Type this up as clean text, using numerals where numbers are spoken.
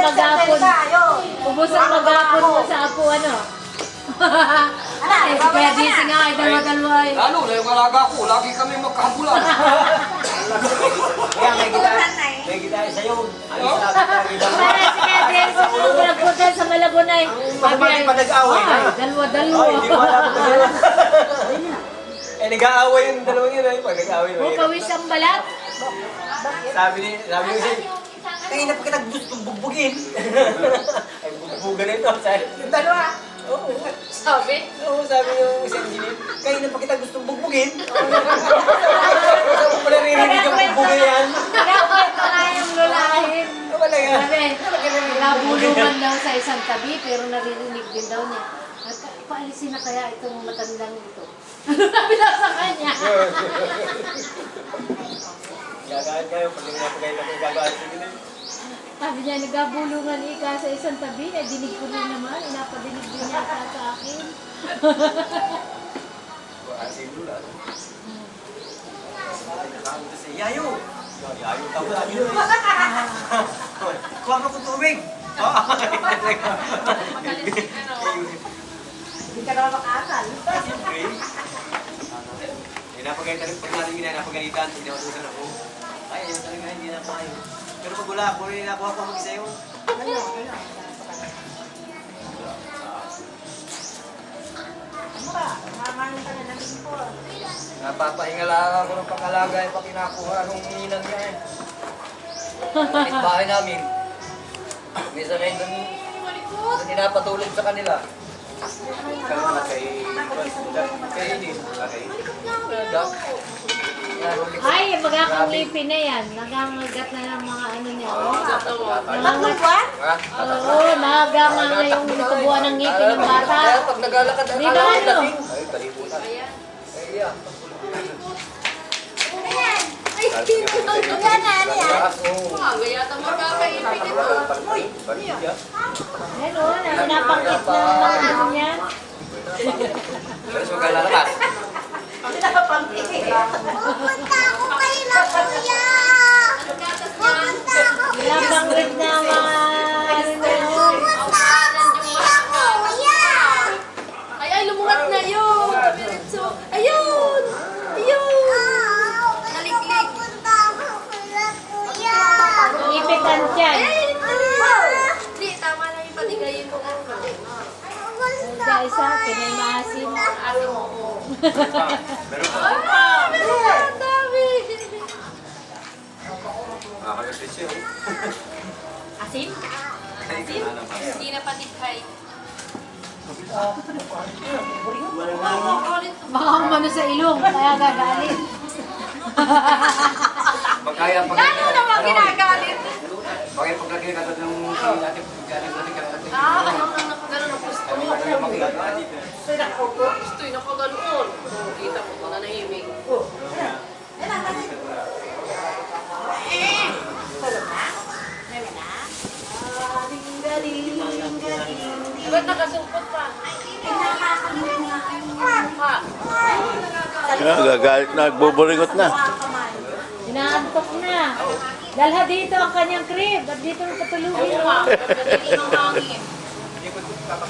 magapon. Ubus ang magapon mo sa apo, ano? Kaya gising nga, ay dalawa-dalawa eh. Lalo na yung alaga ko, lagi kami magkabulan. Kaya may gitay sa'yo. Para si Kaya Jason, yung nagpunta sa Malabonay. Bakit pa nag-away na? Dalawa-dalawa. Hindi wala ko yan. Eh, nag-aaway yung dalawang yun. Pag nag-aaway mo O, yun. kawis ang balat. Sabi ko siya, kaya na pa kita gusto bugbugin. Ay, bugbugan ito. Yung dalawa. Oo. Sabi? Oo, sabi yung isang engineer, kaya na pa kita gustong bugbugin. Sabi mo pala ririnig yung bugbugin yan. Nagkakwento nga yung lulahin. Ano ba lang yan? Sabi, nabulungan daw sa isang tabi, pero naririnig din daw niya. At paalisin na kaya itong matandang ito. Sabi daw sa kanya. Gagawin kayo, pag kayo na gagawin sa gilid. Sabi niya, nagabulungan ika sa isang tabi. Eh, dinig ko rin naman. Inapadinig din niya sa akin. Siguro lang. Yayo! Yayo, tawag namin yun. Kuha mo kong tubig! Hindi ka naman makakal. Siyempre. Napagalitan rin pag natin napagalitan, hindi naman usan ako. Ay, ayaw talaga, hindi na tayo. Pero pag wala ako, rin nakuha ko mag-isa yun. Napapahinga lang ako ng pag-alaga yung pakinakuha nung ninang niya eh. Kapit bahay namin. Minsan ngayon doon tinapatulog sa kanila. Kay Inis. Ay, magkakangipin na yan. Nagangagat na ng mga ano niya. Ha? Oo, nagama na yung tubuan ng ngipin ng bata. Kaya pag naglalakad ang Di ba ano? Ay, kalimutan. Ay, yeah. Ay, dito na ano yan. Ayun o, napangkit na ang mga ano niya. Pero sa maglalakad. Pupunta ako kay na kuya! Pupunta ako! Napangkit na ang mga ano niya. Pupunta ako kila kuya! Ay, lumukat na yun! Diretso. Ayun! Ayun! Naliklik. Pupunta ako kila kuya! Ipitan dyan. Hindi, tama lang yung patigayin mo. Sa isa, pinay maasin. Ate mo. Meron pa. Ang dami! Makakalasin siya. Asin? Asin? Hindi na patikhay. Baka umano sa ilong, kaya gagalit. Magkaya pag... Gano'n naman ginagalit? Bakit paglagay ka doon ng natin natin ka natin. Ayaw nang nakagano'n ang gusto. Kaya makikita. Gusto'y nakagano'n. Kita mo ko na nahimig. Ba't nakasumpot pa? Ha? Gagalit na, nagbuburingot na. Inaantok na. Dalha dito ang kanyang crib at dito ang patulugin mo. Pagdating ng hangin. Hindi ko kapag